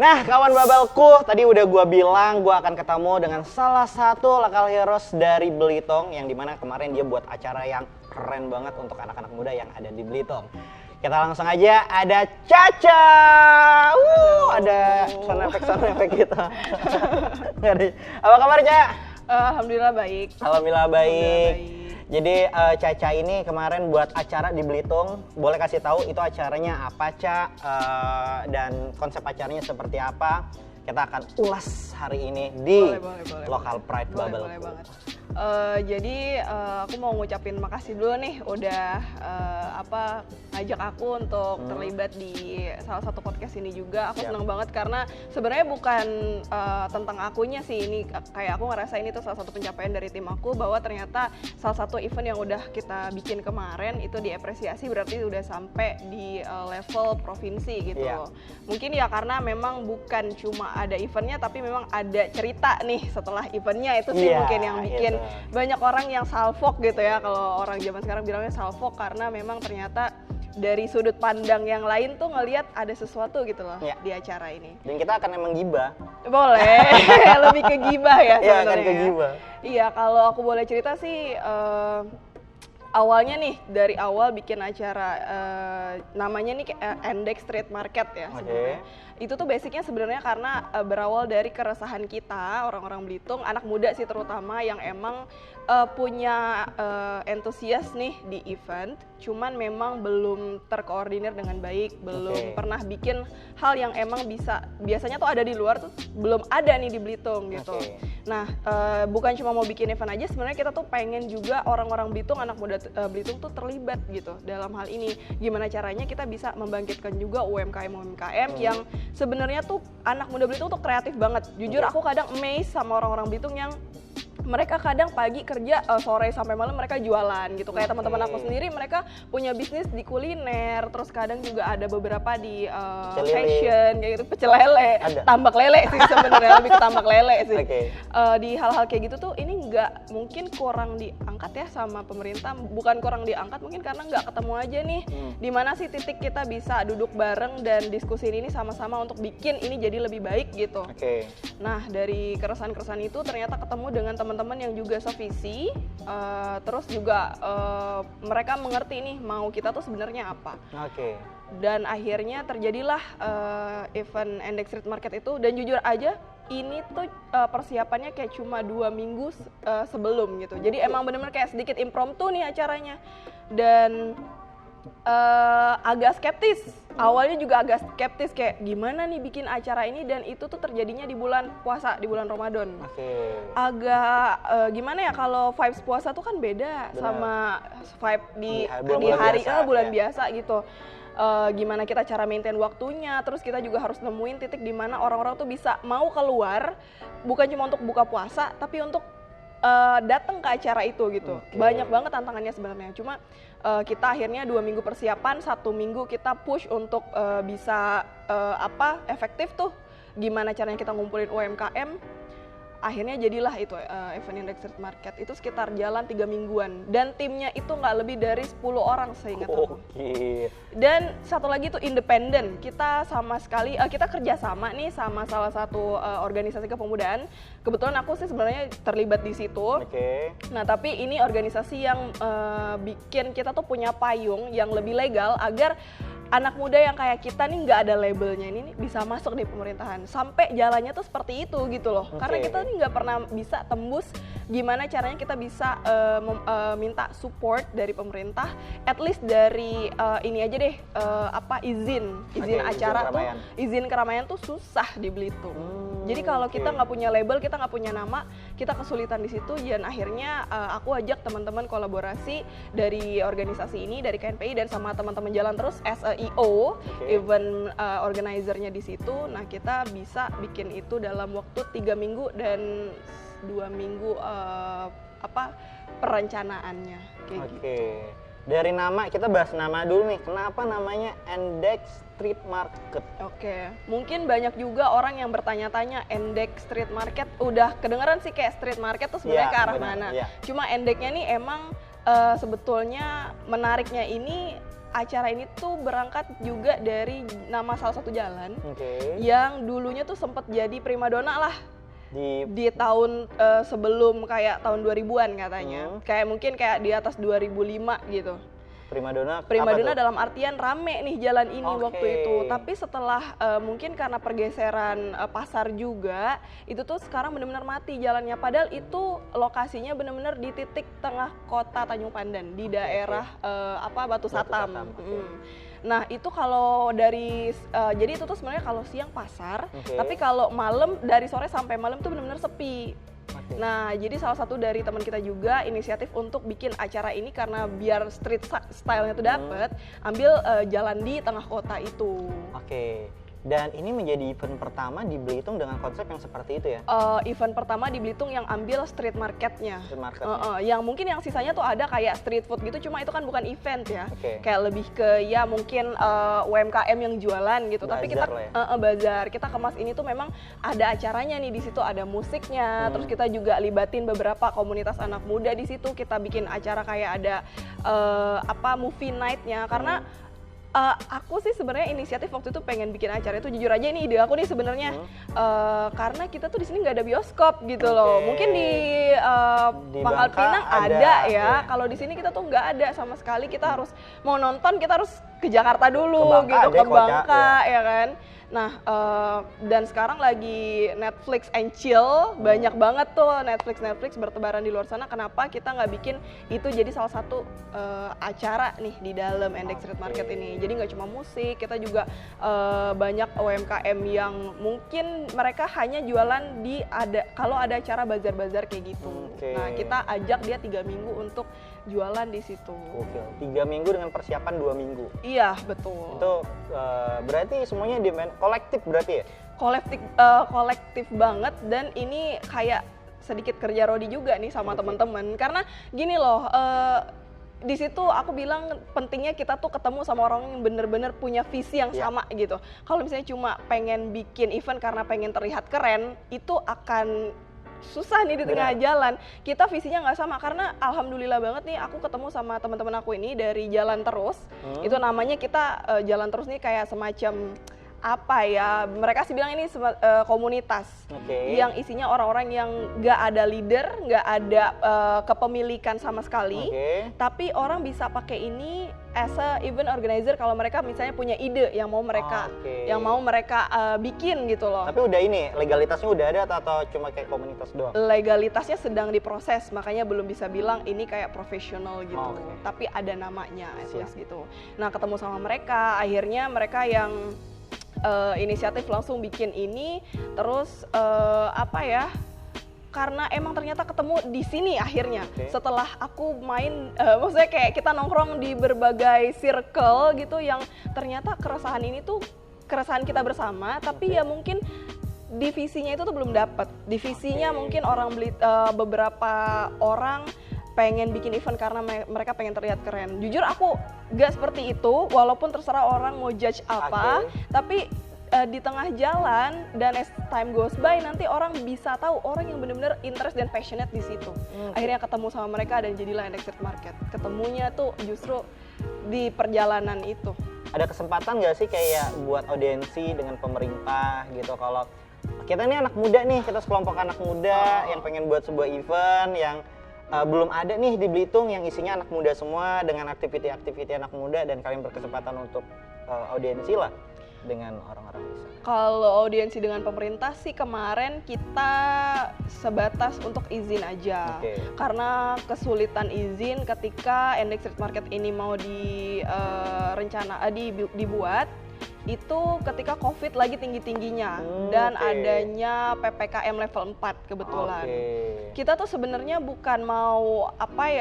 Nah, kawan Bubble-ku, tadi udah gua bilang gua akan ketemu dengan salah satu local heroes dari Belitung yang dimana kemarin dia buat acara yang keren banget untuk anak-anak muda yang ada di Belitung. Kita langsung aja, ada Caca. Ada sound effect gitu. Apa kabar, Ca? Alhamdulillah baik. Alhamdulillah baik. Jadi Caca ini kemarin buat acara di Belitung. Boleh kasih tahu itu acaranya apa, Ca? Dan konsep acaranya seperti apa? Kita akan ulas hari ini di Local Pride Bubble. Boleh banget. Jadi aku mau ngucapin makasih dulu nih udah ngajak aku untuk terlibat di salah satu podcast ini juga. Aku senang banget karena sebenarnya bukan tentang akunya sih, ini kayak aku ngerasa ini tuh salah satu pencapaian dari tim aku bahwa ternyata salah satu event yang udah kita bikin kemarin itu diapresiasi, berarti udah sampai di level provinsi gitu. Mungkin ya karena memang bukan cuma ada eventnya tapi memang ada cerita nih setelah eventnya, itu sih mungkin yang bikin banyak orang yang salfok gitu ya, kalau orang zaman sekarang bilangnya salfok, karena memang ternyata dari sudut pandang yang lain tuh ngelihat ada sesuatu gitu loh di acara ini. Dan kita akan emang gibah. Boleh, lebih ke gibah ya sebenarnya. Iya, akan ke gibah. Iya, kalau aku boleh cerita sih awalnya nih, dari awal bikin acara namanya nih Endek Street Market ya sebenarnya. Itu tuh basicnya sebenarnya karena berawal dari keresahan kita orang-orang Belitung, anak muda sih terutama, yang emang punya entusias nih di event, cuman memang belum terkoordinir dengan baik, belum pernah bikin hal yang emang biasanya tuh ada di luar tuh belum ada nih di Belitung gitu. Nah, bukan cuma mau bikin event aja, sebenarnya kita tuh pengen juga orang-orang Belitung, anak muda Belitung tuh terlibat gitu dalam hal ini. Gimana caranya kita bisa membangkitkan juga UMKM yang sebenarnya tuh anak muda Belitung tuh kreatif banget. Jujur aku kadang amazed sama orang-orang Belitung yang mereka kadang pagi kerja, sore sampai malam mereka jualan gitu. Kayak teman-teman aku sendiri, mereka punya bisnis di kuliner, terus kadang juga ada beberapa di fashion kayak gitu, pecel lele, tambak lele sih sebenarnya, lebih ke tambak lele sih. Di hal-hal kayak gitu tuh ini nggak mungkin kurang diangkat ya sama pemerintah, bukan kurang diangkat, mungkin karena nggak ketemu aja nih di mana sih titik kita bisa duduk bareng dan diskusi ini sama-sama untuk bikin ini jadi lebih baik gitu. Nah, dari keresahan-keresahan itu ternyata ketemu dengan teman-teman yang juga sevisi, terus juga mereka mengerti nih mau kita tuh sebenarnya apa. Dan akhirnya terjadilah event Endek Street Market itu, dan jujur aja ini tuh persiapannya kayak cuma 2 minggu sebelum gitu. Jadi emang bener-bener kayak sedikit impromptu nih acaranya, dan agak skeptis. Awalnya juga agak skeptis kayak gimana nih bikin acara ini, dan itu tuh terjadinya di bulan puasa, di bulan Ramadan. Agak gimana ya, kalau vibes puasa tuh kan beda sama vibe di hari bulan biasa gitu. Gimana kita cara maintain waktunya, terus kita juga harus nemuin titik di mana orang-orang tuh bisa mau keluar, bukan cuma untuk buka puasa tapi untuk datang ke acara itu gitu. Banyak banget tantangannya sebenarnya. Cuma kita akhirnya 2 minggu persiapan, 1 minggu kita push untuk bisa efektif tuh. Gimana caranya kita ngumpulin UMKM. Akhirnya jadilah itu event Endek Street Market. Itu sekitar jalan 3 mingguan. Dan timnya itu nggak lebih dari 10 orang seingat aku. Dan satu lagi itu independen. Kita sama sekali, kita kerjasama nih sama salah satu organisasi kepemudaan. Kebetulan aku sih sebenarnya terlibat di situ. Nah, tapi ini organisasi yang bikin kita tuh punya payung yang lebih legal agar anak muda yang kayak kita nih nggak ada labelnya ini bisa masuk di pemerintahan. Sampai jalannya tuh seperti itu gitu loh. Karena kita nih nggak pernah bisa tembus gimana caranya kita bisa minta support dari pemerintah, at least dari ini aja deh, izin acara tuh, izin keramaian tuh susah di Belitung. Jadi kalau kita nggak punya label, kita nggak punya nama, kita kesulitan di situ. Dan akhirnya aku ajak teman-teman kolaborasi dari organisasi ini, dari KNPI, dan sama teman-teman Jalan Terus as a EO, event organizer-nya di situ. Nah, kita bisa bikin itu dalam waktu 3 minggu dan 2 minggu perencanaannya kayak gitu. Dari nama, kita bahas nama dulu nih. Kenapa namanya Endek Street Market? Mungkin banyak juga orang yang bertanya-tanya, Endek Street Market udah kedengeran sih kayak street market tuh sebenarnya ke arah mana. Cuma Endeknya nih emang sebetulnya menariknya ini acara ini tuh berangkat juga dari nama salah satu jalan yang dulunya tuh sempet jadi primadona lah di tahun sebelum kayak tahun 2000-an katanya. Kayak mungkin kayak di atas 2005 gitu. Primadona dalam artian rame nih jalan ini waktu itu. Tapi setelah mungkin karena pergeseran pasar juga, itu tuh sekarang benar-benar mati jalannya. Padahal itu lokasinya benar-benar di titik tengah kota Tanjung Pandan di daerah Batu Satam. Nah itu kalau dari jadi itu tuh sebenarnya kalau siang pasar, tapi kalau malam dari sore sampai malam tuh benar-benar sepi. Nah, jadi salah satu dari teman kita juga inisiatif untuk bikin acara ini karena biar street style-nya tuh dapet, ambil jalan di tengah kota itu. Dan ini menjadi event pertama di Belitung dengan konsep yang seperti itu ya? Event pertama di Belitung yang ambil street marketnya. Yang mungkin yang sisanya tuh ada kayak street food gitu, cuma itu kan bukan event ya. Kayak lebih ke ya mungkin UMKM yang jualan gitu. Bazar, tapi kita bazar, kita kemas ini tuh memang ada acaranya nih, di situ ada musiknya. Terus kita juga libatin beberapa komunitas anak muda di situ. Kita bikin acara kayak ada movie night-nya karena aku sih sebenarnya inisiatif waktu itu pengen bikin acara itu, jujur aja ini ide aku nih sebenarnya, karena kita tuh di sini nggak ada bioskop gitu loh. Mungkin di Pangkal Pinang ada ya. Kalau di sini kita tuh nggak ada sama sekali. Kita harus mau nonton, kita harus ke Jakarta dulu ke Bangka ya kan. Nah, dan sekarang lagi Netflix and chill, banyak banget tuh Netflix bertebaran di luar sana. Kenapa kita nggak bikin itu jadi salah satu acara nih di dalam Endek Street Market ini? Jadi nggak cuma musik, kita juga banyak UMKM yang mungkin mereka hanya jualan kalau ada acara bazar-bazar kayak gitu. Nah, kita ajak dia 3 minggu untuk jualan di situ. 3 minggu dengan persiapan 2 minggu. Iya, betul. Itu berarti semuanya kolektif berarti ya? Kolektif banget, dan ini kayak sedikit kerja Rodi juga nih sama teman-teman. Karena gini loh, di situ aku bilang pentingnya kita tuh ketemu sama orang yang bener-bener punya visi yang sama gitu. Kalau misalnya cuma pengen bikin event karena pengen terlihat keren, itu akan susah nih di tengah jalan. Kita visinya nggak sama, karena alhamdulillah banget nih aku ketemu sama teman-teman aku ini dari Jalan Terus. Itu namanya kita Jalan Terus nih kayak semacam apa ya, mereka sih bilang ini komunitas yang isinya orang-orang yang nggak ada leader, nggak ada kepemilikan sama sekali, tapi orang bisa pakai ini as a event organizer kalau mereka misalnya punya ide yang mau mereka bikin gitu loh. Tapi udah ini legalitasnya udah ada atau cuma kayak komunitas doang? Legalitasnya sedang diproses, makanya belum bisa bilang ini kayak profesional gitu. Tapi ada namanya gitu. Nah, ketemu sama mereka, akhirnya mereka yang inisiatif langsung bikin ini, terus karena emang ternyata ketemu di sini akhirnya. Setelah aku main, maksudnya kayak kita nongkrong di berbagai circle gitu, yang ternyata keresahan ini tuh keresahan kita bersama, tapi ya mungkin divisinya itu tuh belum dapat. Divisinya mungkin beberapa orang pengen bikin event karena mereka pengen terlihat keren. Jujur aku gak seperti itu, walaupun terserah orang mau judge apa, tapi di tengah jalan dan as time goes by nanti orang bisa tahu orang yang benar-benar interest dan passionate di situ. Akhirnya ketemu sama mereka dan jadilah Endek Street Market. Ketemunya tuh justru di perjalanan itu. Ada kesempatan nggak sih kayak buat audiensi dengan pemerintah gitu, kalau kita ini anak muda nih, kita sekelompok anak muda yang pengen buat sebuah event yang belum ada nih di Belitung yang isinya anak muda semua dengan aktiviti-aktiviti anak muda, dan kalian berkesempatan untuk audiensi lah dengan orang-orang di sana. Kalau audiensi dengan pemerintah sih kemarin kita sebatas untuk izin aja. Karena kesulitan izin ketika Endek Street Market ini mau dibuat itu ketika COVID lagi tinggi-tingginya dan adanya PPKM level 4 kebetulan. Kita tuh sebenarnya bukan mau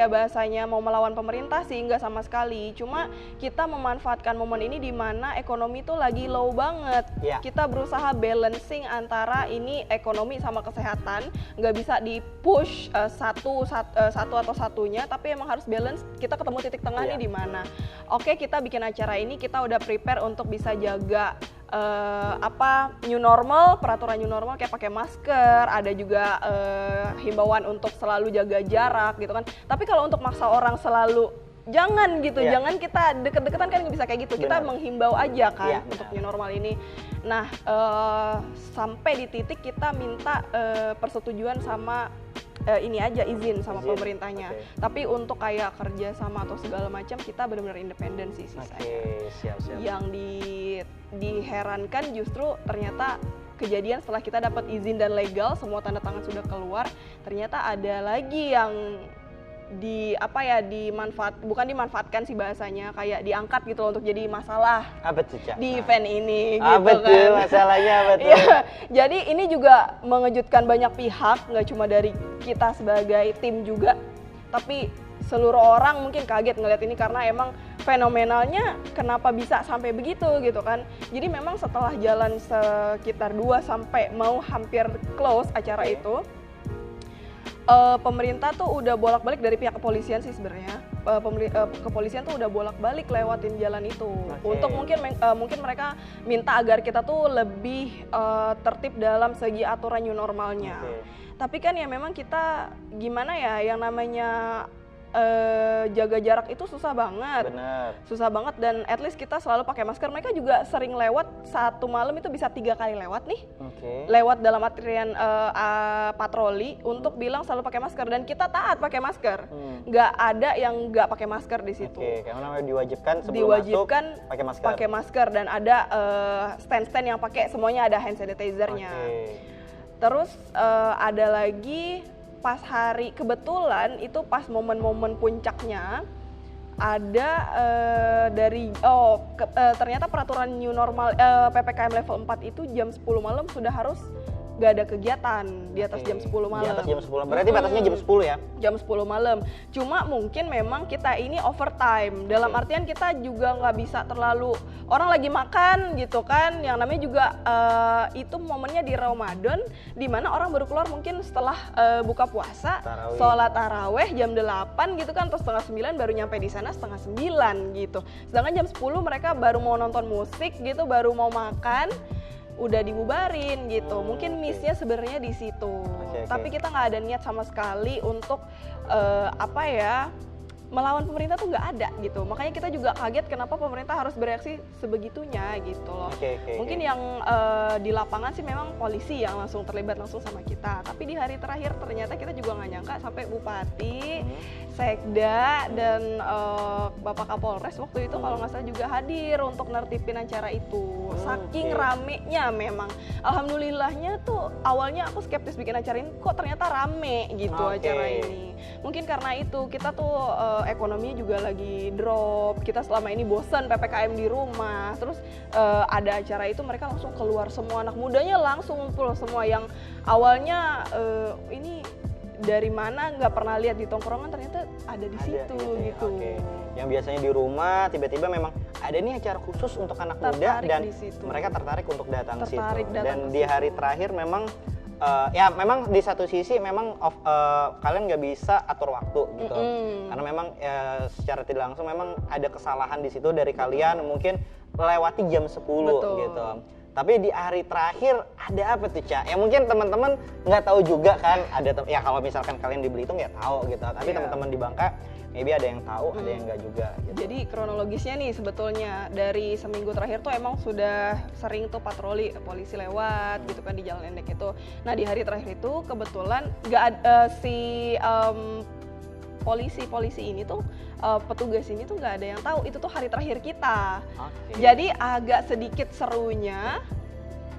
bahasanya mau melawan pemerintah sih, nggak sama sekali. Cuma kita memanfaatkan momen ini di mana ekonomi tuh lagi low banget. Kita berusaha balancing antara ini ekonomi sama kesehatan, nggak bisa di-push satu atau satunya, tapi emang harus balance. Kita ketemu titik tengah nih di mana. Kita bikin acara ini, kita udah prepare untuk bisa jaga new normal, peraturan new normal kayak pakai masker, ada juga himbauan untuk selalu jaga jarak gitu kan. Tapi kalau untuk maksa orang selalu jangan gitu, jangan kita deket-deketan kan nggak bisa kayak gitu. Kita menghimbau aja kan untuk new normal ini. Nah, sampai di titik kita minta persetujuan sama ini aja izin sama pemerintahnya. Tapi untuk kayak kerja sama atau segala macam kita benar-benar independen sih Siap. Yang diherankan justru ternyata kejadian setelah kita dapat izin dan legal, semua tanda tangan sudah keluar, ternyata ada lagi yang bukan dimanfaatkan sih bahasanya, kayak diangkat gitu loh untuk jadi masalah di event ini gitu kan. Masalahnya apa tuh? Ya, jadi ini juga mengejutkan banyak pihak, nggak cuma dari kita sebagai tim juga, tapi seluruh orang mungkin kaget ngeliat ini karena emang fenomenalnya kenapa bisa sampai begitu gitu kan. Jadi memang setelah jalan sekitar 2 sampai mau hampir close acara itu, pemerintah tuh udah bolak-balik dari pihak kepolisian sih sebenarnya. Kepolisian tuh udah bolak-balik lewatin jalan itu. Untuk mungkin mereka minta agar kita tuh lebih tertib dalam segi aturan new normalnya. Tapi kan ya memang kita gimana ya, yang namanya jaga jarak itu susah banget. Susah banget, dan at least kita selalu pakai masker. Mereka juga sering lewat, satu malam itu bisa 3 kali lewat nih. Lewat dalam antrian patroli untuk bilang selalu pakai masker, dan kita taat pakai masker. Nggak ada yang nggak pakai masker di situ. Karena namanya diwajibkan sebelum masuk pakai masker, dan ada stand-stand yang pakai, semuanya ada hand sanitizer-nya. Terus ada lagi pas hari, kebetulan itu pas momen-momen puncaknya ada ternyata peraturan new normal PPKM level 4 itu jam 10 malam sudah harus gak ada kegiatan di atas jam 10 malam. Di atas jam 10, berarti batasnya jam 10 ya? Jam 10 malam. Cuma mungkin memang kita ini overtime, dalam artian kita juga nggak bisa terlalu, orang lagi makan gitu kan, yang namanya juga itu momennya di Ramadan, dimana orang baru keluar mungkin setelah buka puasa, sholat taraweh jam 8 gitu kan, terus setengah 9 baru nyampe di sana setengah 9 gitu. Sedangkan jam 10 mereka baru mau nonton musik gitu, baru mau makan, udah dibubarin gitu. Mungkin miss-nya sebenarnya di situ. Tapi kita nggak ada niat sama sekali untuk melawan pemerintah tuh nggak ada gitu. Makanya kita juga kaget kenapa pemerintah harus bereaksi sebegitunya gitu loh. Mungkin yang di lapangan sih memang polisi yang langsung terlibat langsung sama kita. Tapi di hari terakhir ternyata kita juga nggak nyangka sampai bupati, sekda, dan Bapak Kapolres waktu itu kalau nggak salah juga hadir untuk nertipin acara itu. Saking ramenya memang. Alhamdulillahnya tuh awalnya aku skeptis bikin acara ini, kok ternyata rame gitu acara ini. Mungkin karena itu kita tuh ekonominya juga lagi drop, kita selama ini bosan PPKM di rumah, terus ada acara itu mereka langsung keluar semua, anak mudanya langsung ngumpul semua, yang awalnya ini dari mana nggak pernah lihat di tongkrongan ternyata ada di situ gitu. Yang biasanya di rumah tiba-tiba memang ada nih acara khusus untuk anak muda, dan mereka tertarik untuk datang situ. Dan di hari terakhir memang ya memang di satu sisi memang kalian nggak bisa atur waktu gitu, karena memang secara tidak langsung memang ada kesalahan di situ dari kalian, mungkin lewati jam 10 gitu. Tapi di hari terakhir ada apa tuh, Ca? Ya mungkin teman-teman nggak tahu juga kan, ya kalau misalkan kalian di Belitung ya tahu gitu, tapi teman-teman di Bangka maybe ada yang tahu, ada yang nggak juga gitu. Jadi kronologisnya nih sebetulnya dari seminggu terakhir tuh emang sudah sering tuh patroli polisi lewat gitu kan di Jalan Endek itu. Nah di hari terakhir itu kebetulan nggak ada polisi ini tuh, petugas ini tuh nggak ada yang tahu itu tuh hari terakhir kita. Jadi agak sedikit serunya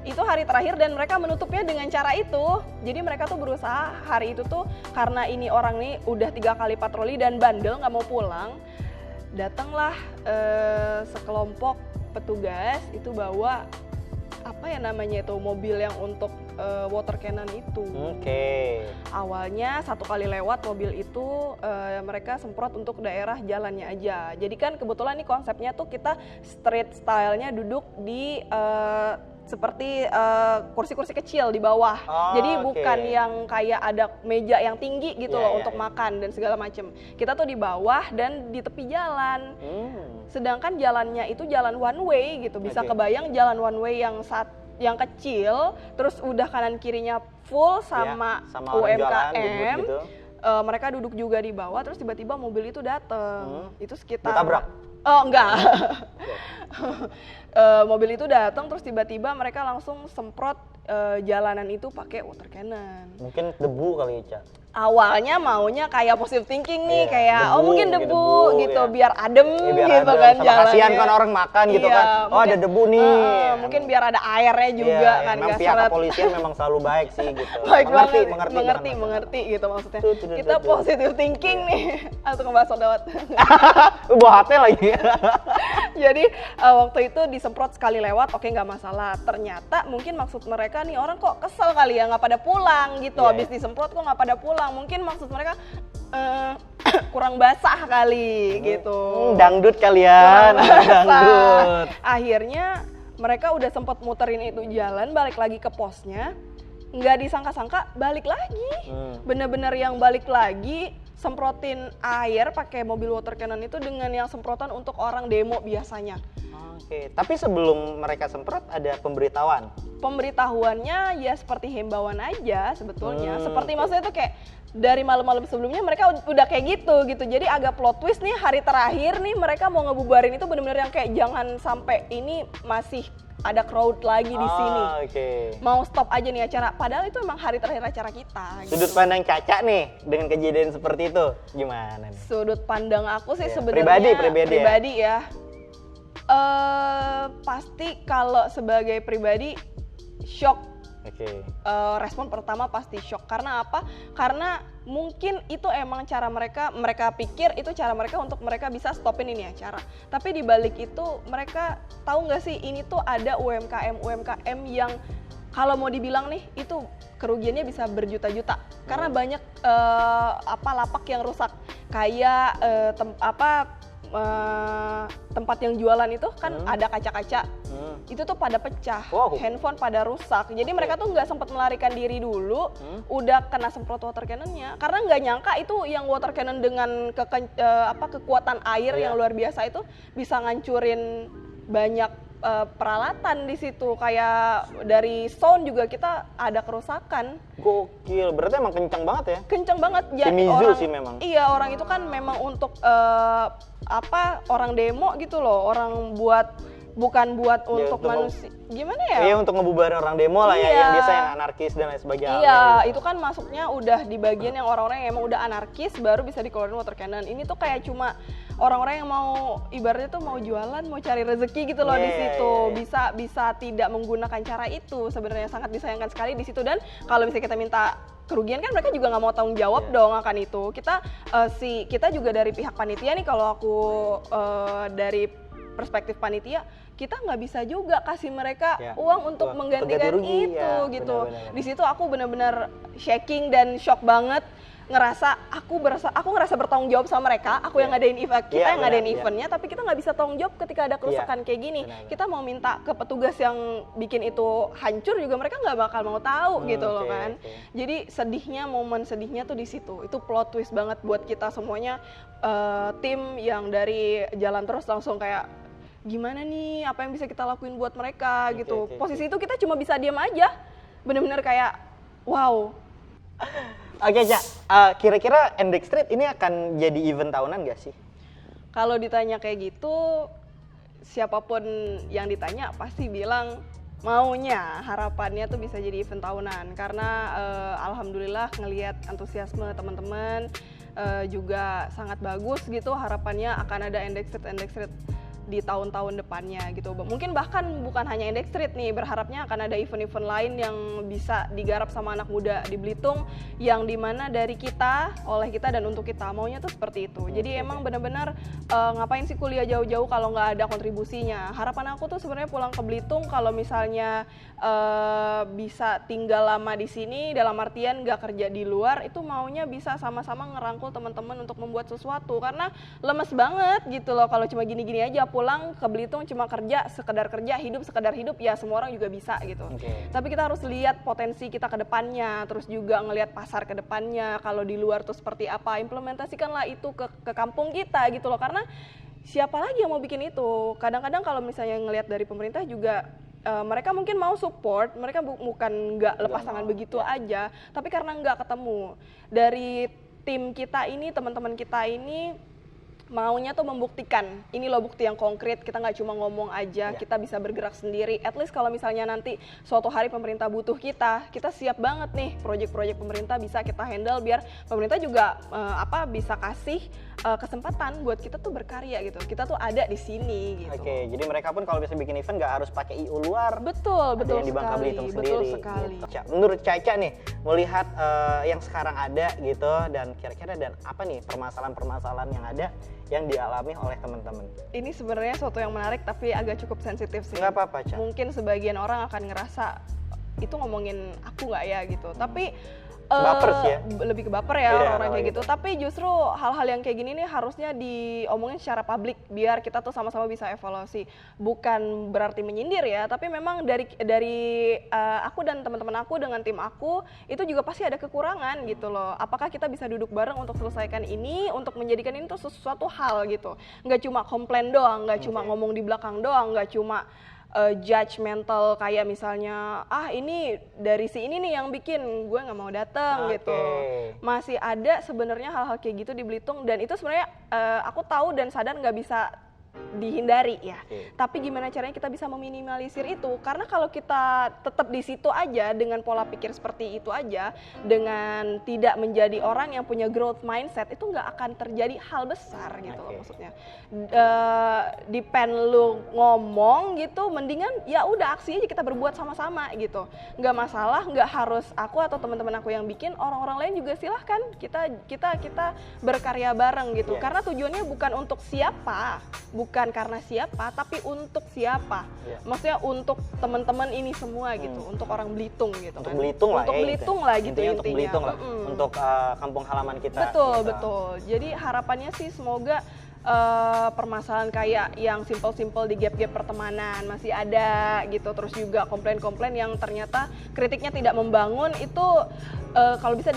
itu hari terakhir, dan mereka menutupnya dengan cara itu. Jadi mereka tuh berusaha hari itu tuh, karena ini orang nih udah 3 kali patroli dan bandel nggak mau pulang, datanglah sekelompok petugas itu bawa mobil yang untuk water cannon itu. Awalnya 1 kali lewat mobil itu mereka semprot untuk daerah jalannya aja. Jadi kan kebetulan nih konsepnya tuh kita street style-nya duduk di seperti kursi-kursi kecil di bawah. Jadi bukan yang kayak ada meja yang tinggi gitu loh untuk makan dan segala macem. Kita tuh di bawah dan di tepi jalan. Sedangkan jalannya itu jalan one way gitu. Bisa kebayang jalan one way yang kecil, terus udah kanan kirinya full sama UMKM. mereka duduk juga di bawah, terus tiba-tiba mobil itu datang. Itu sekitar ditabrak? Oh enggak. Mobil itu datang terus tiba-tiba mereka langsung semprot jalanan itu pakai water cannon. Mungkin debu kali ya, Ca. Awalnya maunya kayak positive thinking nih, Iya, kayak debu, mungkin debu gitu, ya. biar adem Biar gitu adem. kan Sama jalannya. kasihan kan orang makan gitu Iya, kan. Oh mungkin, ada debu nih. mungkin biar ada airnya juga Iya, kan. memang nggak pihak seret. kepolisian memang selalu baik sih gitu. Baik banget, mengerti mengerti gitu maksudnya. Tuh, Kita positive thinking nih, atau ngebahas sodawat. Bawa hati lagi. Jadi waktu itu disemprot sekali lewat, oke nggak masalah. Ternyata mungkin maksud mereka nih orang kok kesel kali ya nggak pada pulang gitu. Yeah. Habis disemprot kok nggak pada pulang. Mungkin maksud mereka kurang basah kali gitu. Dangdut kalian, dangdut. Akhirnya mereka udah sempat muterin itu jalan, balik lagi ke posnya. Nggak disangka-sangka balik lagi. Bener-bener yang balik lagi semprotin air pakai mobil water cannon itu dengan yang semprotan untuk orang demo biasanya. Oke, tapi sebelum mereka semprot ada pemberitahuan. Pemberitahuannya ya seperti himbauan aja sebetulnya. Seperti maksudnya tuh kayak dari malam-malam sebelumnya mereka udah kayak gitu. Jadi agak plot twist nih, hari terakhir nih mereka mau ngebubarin itu bener-bener yang kayak jangan sampai ini masih ada crowd lagi di sini. Okay. Mau stop aja nih acara. Padahal itu emang hari terakhir acara kita. Sudut pandang Caca nih dengan kejadian seperti itu gimana nih? Sudut pandang aku sih sebenarnya pribadi ya. Pasti kalau sebagai pribadi shock. Respon pertama pasti shock. Karena apa? Karena mungkin itu emang cara mereka pikir itu cara mereka untuk mereka bisa stopin ini acara. Tapi di balik itu mereka tahu nggak sih ini tuh ada UMKM yang kalau mau dibilang nih itu kerugiannya bisa berjuta-juta. Karena banyak lapak yang rusak. Kayak tempat yang jualan itu kan ada kaca-kaca, itu tuh pada pecah, handphone pada rusak. Jadi mereka tuh nggak sempat melarikan diri dulu, udah kena semprot water cannonnya. Karena nggak nyangka itu yang water cannon dengan kekuatan air yang luar biasa itu bisa ngancurin banyak peralatan di situ. Kayak dari sound juga kita ada kerusakan. Gokil, berarti emang kencang banget ya? Kencang banget. Shimizu sih memang. Iya, orang itu kan memang untuk orang demo gitu loh, orang bukan buat untuk manusia. Gimana ya? Iya, untuk ngebubarin orang demo lah ya, yang biasa yang anarkis dan lain sebagainya. Iya, itu kan masuknya udah di bagian yang orang-orang yang emang udah anarkis baru bisa dikeluarin water cannon. Ini tuh kayak cuma orang-orang yang mau ibaratnya tuh mau jualan, mau cari rezeki gitu loh di situ. Bisa tidak menggunakan cara itu. Sebenarnya sangat disayangkan sekali di situ. Dan kalau misalnya kita minta kerugian kan mereka juga nggak mau tanggung jawab dong akan itu. Kita juga dari pihak panitia nih, kalau aku dari perspektif panitia, kita nggak bisa juga kasih mereka uang untuk menggantikan itu gitu. Di situ aku benar-benar shaking dan shock banget, aku ngerasa bertanggung jawab sama mereka. Aku yang ngadain event, kita yang ngadain eventnya, tapi kita nggak bisa tanggung jawab ketika ada kerusakan kayak gini. Kita mau minta ke petugas yang bikin itu hancur juga mereka nggak bakal mau tahu gitu loh kan. Jadi momen sedihnya tuh di situ. Itu plot twist banget buat kita semuanya, tim yang dari jalan terus langsung kayak gimana nih, apa yang bisa kita lakuin buat mereka gitu. Posisi itu kita cuma bisa diam aja, bener-bener kayak wow. Oke, Cak, kira-kira NDEX Street ini akan jadi event tahunan gak sih? Kalau ditanya kayak gitu, siapapun yang ditanya pasti bilang maunya, harapannya tuh bisa jadi event tahunan. Karena alhamdulillah ngelihat antusiasme teman-teman juga sangat bagus gitu. Harapannya akan ada NDEX Street di tahun-tahun depannya gitu. Mungkin bahkan bukan hanya NDEX Street nih, berharapnya akan ada event-event lain yang bisa digarap sama anak muda di Belitung, yang dimana dari kita, oleh kita dan untuk kita, maunya tuh seperti itu. Jadi emang benar-benar ngapain sih kuliah jauh-jauh kalau nggak ada kontribusinya. Harapan aku tuh sebenarnya pulang ke Belitung kalau misalnya bisa tinggal lama di sini, dalam artian nggak kerja di luar, itu maunya bisa sama-sama ngerangkul teman-teman untuk membuat sesuatu. Karena lemes banget gitu loh kalau cuma gini-gini aja, pulang ke Belitung cuma kerja, sekedar hidup ya semua orang juga bisa gitu. Tapi kita harus lihat potensi kita ke depannya, terus juga ngelihat pasar ke depannya, kalau di luar tuh seperti apa, implementasikanlah itu ke kampung kita gitu loh. Karena siapa lagi yang mau bikin itu? Kadang-kadang kalau misalnya ngelihat dari pemerintah juga, mereka mungkin mau support, mereka bukan nggak lepas tangan begitu aja, tapi karena nggak ketemu dari tim kita ini, teman-teman kita ini maunya tuh membuktikan, ini loh bukti yang konkret, kita nggak cuma ngomong aja, kita bisa bergerak sendiri. At least kalau misalnya nanti suatu hari pemerintah butuh kita siap banget nih, proyek-proyek pemerintah bisa kita handle, biar pemerintah juga bisa kasih kesempatan buat kita tuh berkarya gitu. Kita tuh ada di sini gitu. Oke, jadi mereka pun kalau bisa bikin event nggak harus pakai IU luar. Betul yang di Bangka Belitung sendiri. Betul sekali. Gitu. Menurut Caca nih, melihat yang sekarang ada gitu, dan kira-kira dan apa nih permasalahan-permasalahan yang ada yang dialami oleh teman-teman? Ini sebenarnya suatu yang menarik tapi agak cukup sensitif sih. Nggak apa-apa, Ca. Mungkin sebagian orang akan ngerasa itu ngomongin aku nggak ya gitu. Tapi baper sih ya? Lebih ke baper ya orang-orang kayak gitu. Tapi justru hal-hal yang kayak gini nih harusnya diomongin secara publik biar kita tuh sama-sama bisa evaluasi. Bukan berarti menyindir ya, tapi memang dari aku dan teman-teman aku dengan tim aku itu juga pasti ada kekurangan gitu loh. Apakah kita bisa duduk bareng untuk selesaikan ini, untuk menjadikan ini tuh sesuatu hal gitu. Nggak cuma komplain doang, nggak cuma ngomong di belakang doang, nggak cuma judgmental kayak misalnya ini dari si ini nih yang bikin, gue nggak mau datang gitu. Masih ada sebenarnya hal-hal kayak gitu di Belitung, dan itu sebenarnya aku tahu dan sadar nggak bisa dihindari ya. Tapi gimana caranya kita bisa meminimalisir itu? Karena kalau kita tetap di situ aja dengan pola pikir seperti itu aja, dengan tidak menjadi orang yang punya growth mindset, itu nggak akan terjadi hal besar gitu loh maksudnya. Depend lu ngomong gitu, mendingan ya udah aksi aja, kita berbuat sama-sama gitu. Nggak masalah, nggak harus aku atau teman-teman aku yang bikin, orang-orang lain juga silahkan. Kita berkarya bareng gitu. Karena tujuannya bukan untuk siapa, bukan karena siapa, tapi untuk siapa. Maksudnya untuk teman-teman ini semua gitu, untuk orang Belitung gitu. Untuk Belitung lah untuk ya. Belitung lah gitu intinya. Untuk Belitung lah, untuk kampung halaman kita. Betul. Jadi harapannya sih semoga permasalahan kayak yang simple-simple di gap-gap pertemanan masih ada gitu, terus juga komplain-komplain yang ternyata kritiknya tidak membangun itu kalau bisa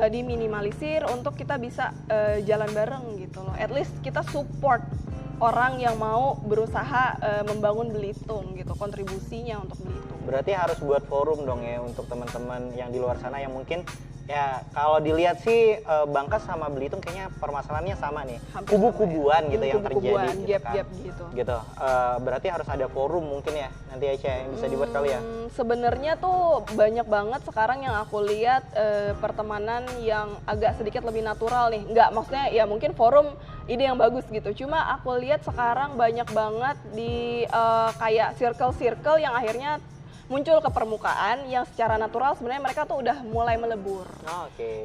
diminimalisir untuk kita bisa jalan bareng gitu loh. At least kita support orang yang mau berusaha membangun Belitung gitu, kontribusinya untuk Belitung. Berarti harus buat forum dong ya untuk teman-teman yang di luar sana yang mungkin ya kalau dilihat sih Bangka sama Belitung kayaknya permasalahannya sama nih, kubu-kubuan gitu yang terjadi gap-gap gitu. Berarti harus ada forum mungkin ya nanti Aisyah yang bisa dibuat kali ya. Sebenarnya tuh banyak banget sekarang yang aku lihat pertemanan yang agak sedikit lebih natural nih. Nggak, maksudnya ya mungkin forum ide yang bagus gitu. Cuma aku lihat sekarang banyak banget di kayak circle-circle yang akhirnya muncul ke permukaan yang secara natural sebenarnya mereka tuh udah mulai melebur.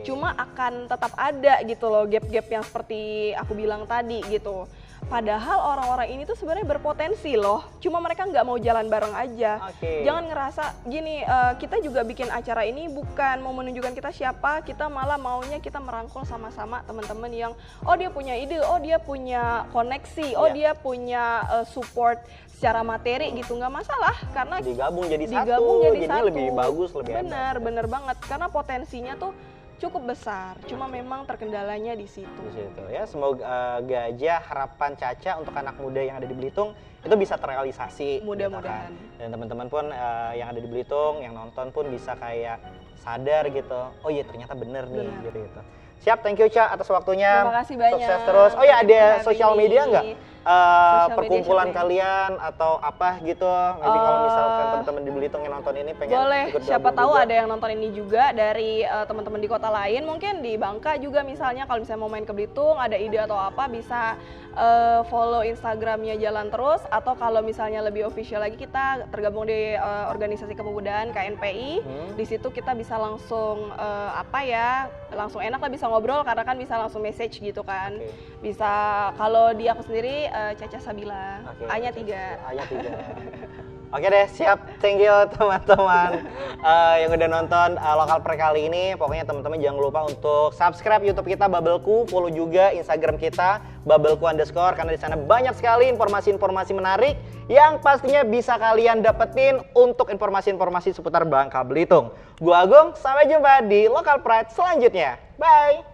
Cuma akan tetap ada gitu loh gap-gap yang seperti aku bilang tadi gitu. Padahal orang-orang ini tuh sebenarnya berpotensi loh, cuma mereka nggak mau jalan bareng aja. Jangan ngerasa gini, kita juga bikin acara ini bukan mau menunjukkan kita siapa, kita malah maunya kita merangkul sama-sama teman-teman yang dia punya ide, dia punya koneksi, dia punya support secara materi gitu, nggak masalah karena digabung jadi satu, jadinya lebih bagus, lebih bener banget karena potensinya tuh cukup besar, cuma memang terkendalanya di situ. Ya, semoga aja harapan Caca untuk anak muda yang ada di Belitung itu bisa terrealisasi. Mudah-mudahan. Gitu kan. Dan teman-teman pun yang ada di Belitung, yang nonton pun bisa kayak sadar gitu. Oh iya ternyata bener nih gitu. Siap, thank you Ca atas waktunya. Terima kasih banyak. Sukses terus. Oh ya, ada sosial media nggak? Perkumpulan kalian atau apa gitu? Maybe kalau misalkan teman-teman di Belitung yang nonton ini pengen boleh, ikut siapa tahu juga. ada yang nonton ini juga dari teman-teman di kota lain, mungkin di Bangka juga misalnya kalau misalnya mau main ke Belitung, ada ide atau apa bisa follow Instagramnya Jalan Terus, atau kalau misalnya lebih official lagi kita tergabung di organisasi kepemudaan KNPI. Di situ kita bisa langsung langsung enak lah bisa ngobrol karena kan bisa langsung message gitu kan. Bisa kalau di aku sendiri Caca Sabila, A-nya 3. Oke deh, siap. Thank you teman-teman yang udah nonton Lokal Pride kali ini. Pokoknya teman-teman jangan lupa untuk subscribe YouTube kita Bubbleku, follow juga Instagram kita Bubbleku_, karena di sana banyak sekali informasi-informasi menarik yang pastinya bisa kalian dapetin untuk informasi-informasi seputar Bangka Belitung. Gua Agung, sampai jumpa di Lokal Pride selanjutnya. Bye.